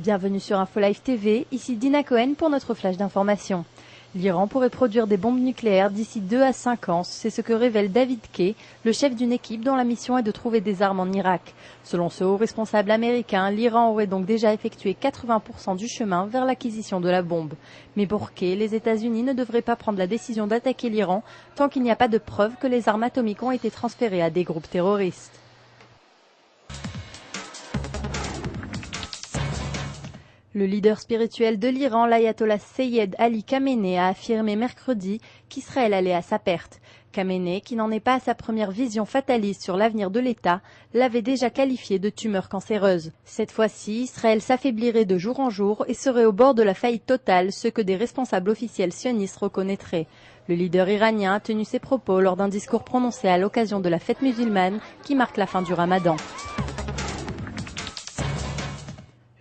Bienvenue sur InfoLive TV, ici Dina Cohen pour notre flash d'information. L'Iran pourrait produire des bombes nucléaires d'ici 2 à 5 ans, c'est ce que révèle David Kay, le chef d'une équipe dont la mission est de trouver des armes en Irak. Selon ce haut responsable américain, l'Iran aurait donc déjà effectué 80% du chemin vers l'acquisition de la bombe. Mais pour Kay, les États-Unis ne devraient pas prendre la décision d'attaquer l'Iran tant qu'il n'y a pas de preuve que les armes atomiques ont été transférées à des groupes terroristes. Le leader spirituel de l'Iran, l'ayatollah Seyyed Ali Khamenei, a affirmé mercredi qu'Israël allait à sa perte. Khamenei, qui n'en est pas à sa première vision fataliste sur l'avenir de l'État, l'avait déjà qualifié de tumeur cancéreuse. Cette fois-ci, Israël s'affaiblirait de jour en jour et serait au bord de la faillite totale, ce que des responsables officiels sionistes reconnaîtraient. Le leader iranien a tenu ses propos lors d'un discours prononcé à l'occasion de la fête musulmane qui marque la fin du Ramadan.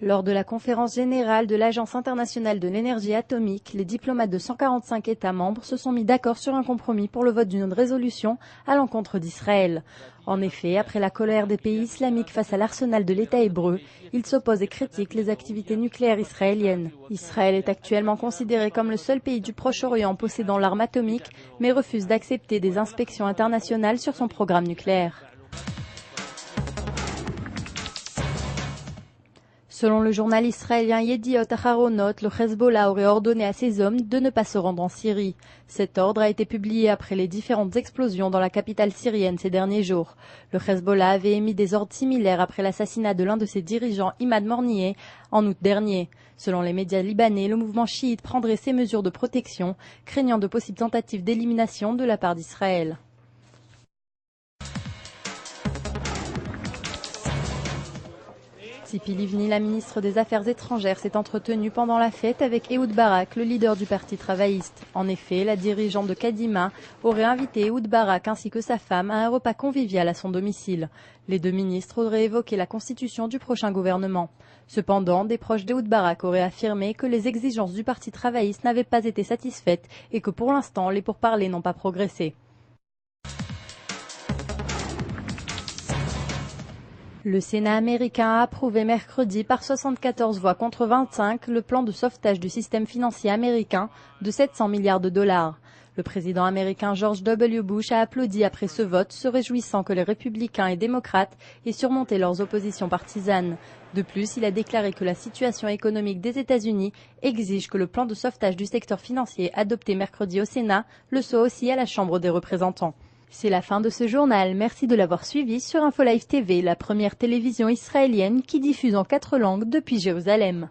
Lors de la conférence générale de l'Agence internationale de l'énergie atomique, les diplomates de 145 États membres se sont mis d'accord sur un compromis pour le vote d'une résolution à l'encontre d'Israël. En effet, après la colère des pays islamiques face à l'arsenal de l'État hébreu, ils s'opposent et critiquent les activités nucléaires israéliennes. Israël est actuellement considéré comme le seul pays du Proche-Orient possédant l'arme atomique, mais refuse d'accepter des inspections internationales sur son programme nucléaire. Selon le journal israélien Yediot Aharonot, le Hezbollah aurait ordonné à ses hommes de ne pas se rendre en Syrie. Cet ordre a été publié après les différentes explosions dans la capitale syrienne ces derniers jours. Le Hezbollah avait émis des ordres similaires après l'assassinat de l'un de ses dirigeants, Imad Mornier, en août dernier. Selon les médias libanais, le mouvement chiite prendrait ses mesures de protection, craignant de possibles tentatives d'élimination de la part d'Israël. Tzipi Livni, la ministre des Affaires étrangères, s'est entretenue pendant la fête avec Ehud Barak, le leader du parti travailliste. En effet, la dirigeante de Kadima aurait invité Ehud Barak ainsi que sa femme à un repas convivial à son domicile. Les deux ministres auraient évoqué la constitution du prochain gouvernement. Cependant, des proches d'Ehud Barak auraient affirmé que les exigences du parti travailliste n'avaient pas été satisfaites et que pour l'instant, les pourparlers n'ont pas progressé. Le Sénat américain a approuvé mercredi par 74 voix contre 25 le plan de sauvetage du système financier américain de 700 milliards de dollars. Le président américain George W. Bush a applaudi après ce vote, se réjouissant que les républicains et démocrates aient surmonté leurs oppositions partisanes. De plus, il a déclaré que la situation économique des États-Unis exige que le plan de sauvetage du secteur financier adopté mercredi au Sénat le soit aussi à la Chambre des représentants. C'est la fin de ce journal, merci de l'avoir suivi sur InfoLive TV, la première télévision israélienne qui diffuse en 4 langues depuis Jérusalem.